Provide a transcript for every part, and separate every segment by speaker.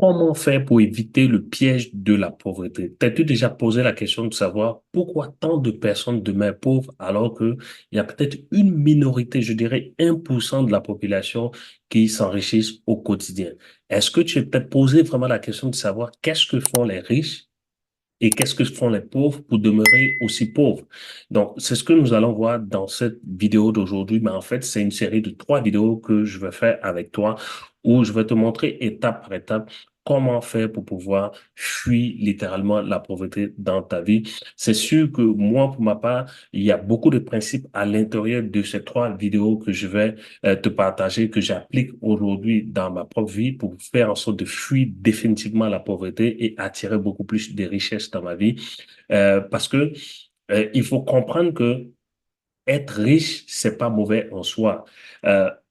Speaker 1: Comment faire pour éviter le piège de la pauvreté? T'as-tu déjà posé la question de savoir pourquoi tant de personnes demeurent pauvres alors que il y a peut-être une minorité, je dirais 1% de la population qui s'enrichissent au quotidien? Est-ce que tu as peut-être posé vraiment la question de savoir qu'est-ce que font les riches et qu'est-ce que font les pauvres pour demeurer aussi pauvres? Donc, c'est ce que nous allons voir dans cette vidéo d'aujourd'hui. Mais en fait, c'est une série de 3 vidéos que je vais faire avec toi où je vais te montrer étape par étape comment faire pour pouvoir fuir littéralement la pauvreté dans ta vie. C'est sûr que moi, pour ma part, il y a beaucoup de principes à l'intérieur de ces 3 vidéos que je vais te partager, que j'applique aujourd'hui dans ma propre vie pour faire en sorte de fuir définitivement la pauvreté et attirer beaucoup plus de richesses dans ma vie. Parce que il faut comprendre que être riche, c'est pas mauvais en soi.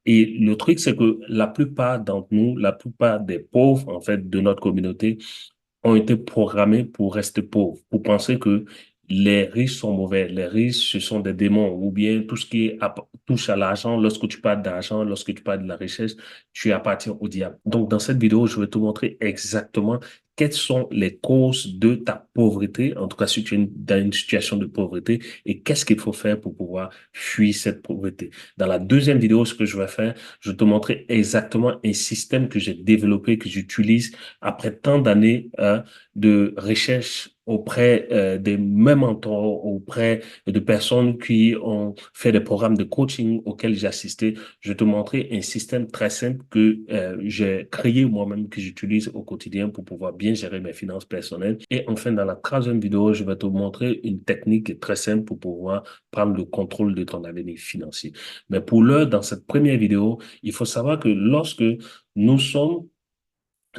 Speaker 1: Et le truc, c'est que la plupart d'entre nous, la plupart des pauvres, en fait, de notre communauté, ont été programmés pour rester pauvres, pour penser que les riches sont mauvais, les riches, ce sont des démons, ou bien tout ce qui touche à l'argent, lorsque tu parles d'argent, lorsque tu parles de la richesse, tu appartiens au diable. Donc, dans cette vidéo, je vais te montrer exactement quelles sont les causes de ta pauvreté, en tout cas si tu es dans une situation de pauvreté, et qu'est-ce qu'il faut faire pour pouvoir fuir cette pauvreté. Dans la deuxième vidéo, ce que je vais faire, je vais te montrer exactement un système que j'ai développé, que j'utilise après tant d'années de recherche auprès des mêmes mentors, auprès de personnes qui ont fait des programmes de coaching auxquels j'ai assisté. Je vais te montrer un système très simple que j'ai créé moi-même, que j'utilise au quotidien pour pouvoir bien gérer mes finances personnelles. Et enfin, dans la troisième vidéo, je vais te montrer une technique très simple pour pouvoir prendre le contrôle de ton avenir financier. Mais pour l'heure, dans cette première vidéo, il faut savoir que lorsque nous sommes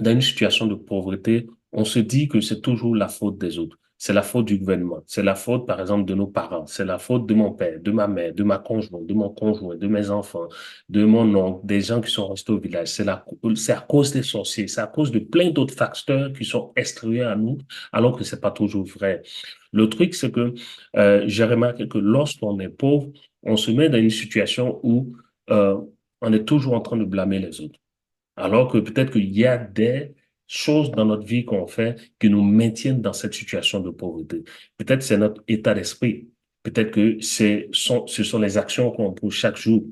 Speaker 1: dans une situation de pauvreté, on se dit que c'est toujours la faute des autres. C'est la faute du gouvernement. C'est la faute, par exemple, de nos parents. C'est la faute de mon père, de ma mère, de ma conjointe, de mon conjoint, de mes enfants, de mon oncle, des gens qui sont restés au village. C'est à cause des sorciers. C'est à cause de plein d'autres facteurs qui sont extérieurs à nous, alors que c'est pas toujours vrai. Le truc, c'est que j'ai remarqué que lorsqu'on est pauvre, on se met dans une situation où on est toujours en train de blâmer les autres. Alors que peut-être qu'il y a des choses dans notre vie qu'on fait qui nous maintiennent dans cette situation de pauvreté. Peut-être c'est notre état d'esprit. Peut-être que ce sont les actions qu'on pose chaque jour.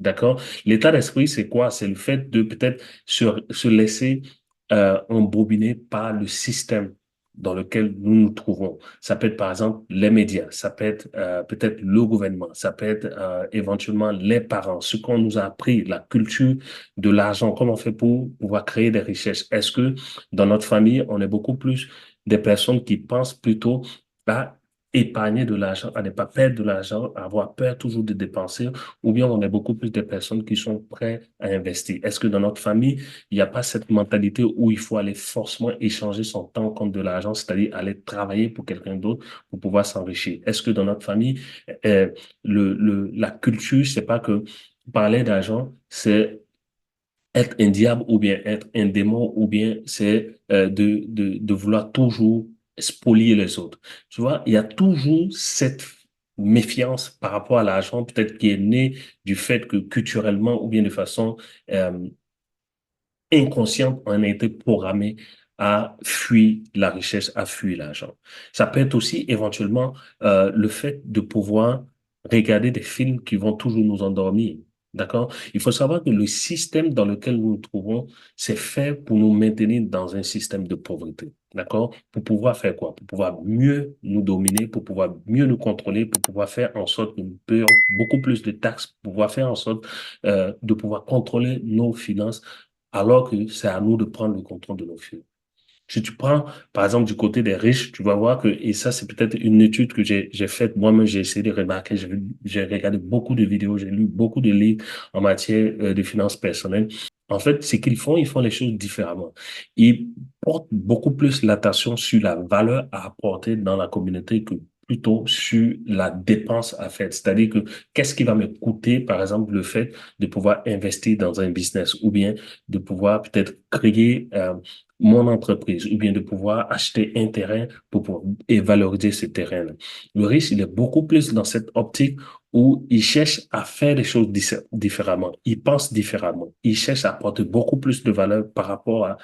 Speaker 1: D'accord? L'état d'esprit, c'est quoi? C'est le fait de peut-être se laisser embobiner par le système dans lequel nous nous trouvons. Ça peut être par exemple les médias, ça peut être peut-être le gouvernement, ça peut être éventuellement les parents, ce qu'on nous a appris, la culture de l'argent, comment on fait pour pouvoir créer des richesses. Est-ce que dans notre famille, on est beaucoup plus des personnes qui pensent plutôt à épargner de l'argent, à ne pas perdre de l'argent, à avoir peur toujours de dépenser, ou bien on est beaucoup plus des personnes qui sont prêtes à investir. Est-ce que dans notre famille, il n'y a pas cette mentalité où il faut aller forcément échanger son temps contre de l'argent, c'est-à-dire aller travailler pour quelqu'un d'autre pour pouvoir s'enrichir? Est-ce que dans notre famille, euh, la culture, c'est pas que parler d'argent, c'est être un diable ou bien être un démon ou bien c'est de vouloir toujours spolier les autres. Tu vois, il y a toujours cette méfiance par rapport à l'argent, peut-être qui est née du fait que culturellement ou bien de façon euh, inconsciente, on a été programmé à fuir la richesse, à fuir l'argent. Ça peut être aussi éventuellement le fait de pouvoir regarder des films qui vont toujours nous endormir. D'accord? Il faut savoir que le système dans lequel nous nous trouvons, c'est fait pour nous maintenir dans un système de pauvreté. D'accord? Pour pouvoir faire quoi? Pour pouvoir mieux nous dominer, pour pouvoir mieux nous contrôler, pour pouvoir faire en sorte que nous payons beaucoup plus de taxes, pour pouvoir faire en sorte de pouvoir contrôler nos finances alors que c'est à nous de prendre le contrôle de nos finances. Si tu prends, par exemple, du côté des riches, tu vas voir que, et ça, c'est peut-être une étude que j'ai faite, moi-même, j'ai essayé de remarquer, j'ai regardé beaucoup de vidéos, j'ai lu beaucoup de livres en matière de finances personnelles. En fait, ce qu'ils font, ils font les choses différemment. Ils portent beaucoup plus l'attention sur la valeur à apporter dans la communauté que plutôt sur la dépense à faire. C'est-à-dire que qu'est-ce qui va me coûter, par exemple, le fait de pouvoir investir dans un business ou bien de pouvoir peut-être créer mon entreprise ou bien de pouvoir acheter un terrain pour pouvoir et valoriser ce terrain-là. Le risque, il est beaucoup plus dans cette optique où ils cherchent à faire les choses différemment, ils pensent différemment, ils cherchent à apporter beaucoup plus de valeur par rapport à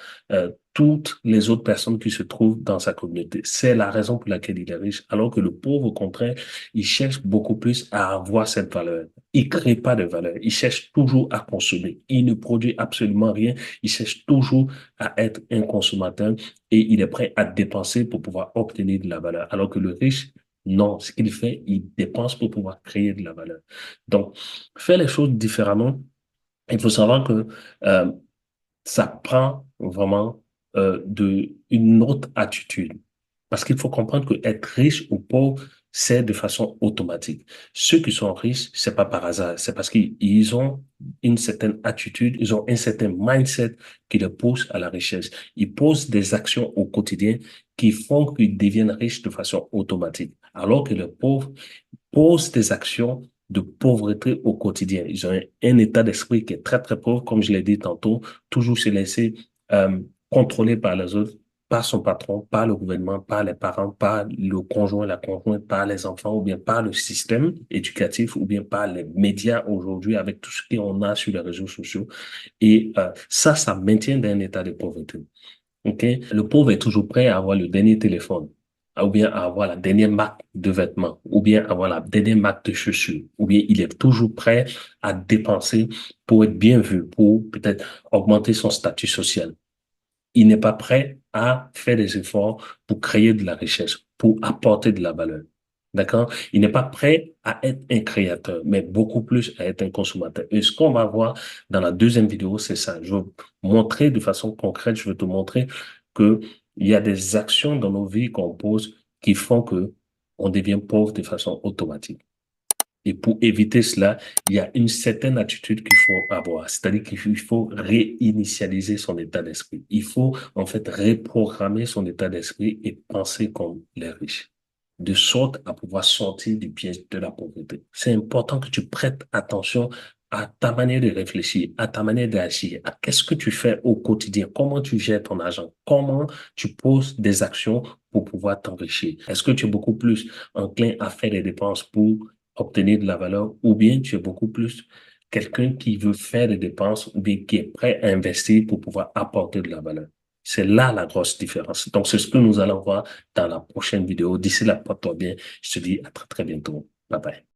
Speaker 1: toutes les autres personnes qui se trouvent dans sa communauté. C'est la raison pour laquelle il est riche, alors que le pauvre, au contraire, il cherche beaucoup plus à avoir cette valeur. Il crée pas de valeur, il cherche toujours à consommer, il ne produit absolument rien, il cherche toujours à être un consommateur et il est prêt à dépenser pour pouvoir obtenir de la valeur, alors que le riche, non, ce qu'il fait, il dépense pour pouvoir créer de la valeur. Donc, faire les choses différemment, il faut savoir que euh, ça prend vraiment une autre attitude. Parce qu'il faut comprendre que être riche ou pauvre, c'est de façon automatique. Ceux qui sont riches, c'est pas par hasard, c'est parce qu'ils ont une certaine attitude, ils ont un certain mindset qui les pousse à la richesse. Ils posent des actions au quotidien qui font qu'ils deviennent riches de façon automatique. Alors que les pauvres posent des actions de pauvreté au quotidien. Ils ont un état d'esprit qui est très, très pauvre, comme je l'ai dit tantôt, toujours se laisser euh, contrôler par les autres, par son patron, par le gouvernement, par les parents, par le conjoint, la conjointe, par les enfants, ou bien par le système éducatif, ou bien par les médias aujourd'hui, avec tout ce qu'on a sur les réseaux sociaux. Et ça maintient dans un état de pauvreté. OK? Le pauvre est toujours prêt à avoir le dernier téléphone, ou bien à avoir la dernière marque de vêtements, ou bien avoir la dernière marque de chaussures, ou bien il est toujours prêt à dépenser pour être bien vu, pour peut-être augmenter son statut social. Il n'est pas prêt à faire des efforts pour créer de la richesse, pour apporter de la valeur. D'accord? Il n'est pas prêt à être un créateur, mais beaucoup plus à être un consommateur. Et ce qu'on va voir dans la deuxième vidéo, c'est ça. Je veux montrer de façon concrète, je veux te montrer que il y a des actions dans nos vies qu'on pose qui font que on devient pauvre de façon automatique. Et pour éviter cela, il y a une certaine attitude qu'il faut avoir. C'est-à-dire qu'il faut réinitialiser son état d'esprit. Il faut, en fait, reprogrammer son état d'esprit et penser comme les riches, de sorte à pouvoir sortir du piège de la pauvreté. C'est important que tu prêtes attention à ta manière de réfléchir, à ta manière d'agir, à qu'est-ce que tu fais au quotidien, comment tu gères ton argent, comment tu poses des actions pour pouvoir t'enrichir. Est-ce que tu es beaucoup plus enclin à faire des dépenses pour obtenir de la valeur, ou bien tu es beaucoup plus quelqu'un qui veut faire des dépenses, ou bien qui est prêt à investir pour pouvoir apporter de la valeur. C'est là la grosse différence. Donc, c'est ce que nous allons voir dans la prochaine vidéo. D'ici là, porte-toi bien. Je te dis à très, très bientôt. Bye bye.